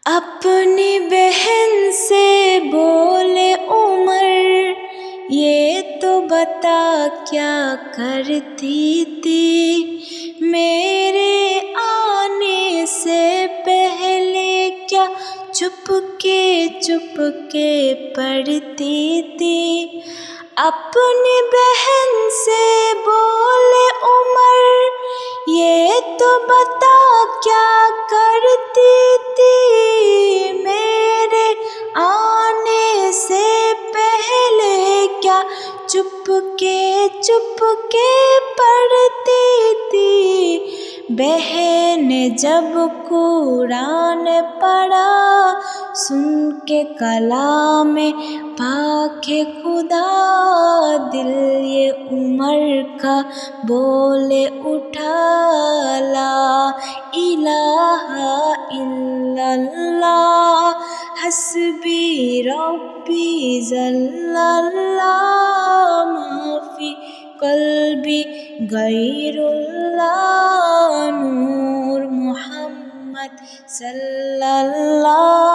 اپنی بہن سے بولے عمر، یہ تو بتا کیا کرتی تھی، میرے آنے سے پہلے کیا چپ کے پڑھتی تھی۔ اپنی بہن سے بولے عمر، یہ تو بتا کیا کرتی تھی، میرے آنے سے پہلے کیا چپ کے پڑھتی تھی۔ بہن نے جب قرآن پڑھا، سن کے کلام پاک خدا، دل یہ عمر کا بولے اٹھا، لا الہ الا اللہ حسبی ربی جل اللہ، ما فی قلبی غیر اللہ، نور محمد صلی اللہ۔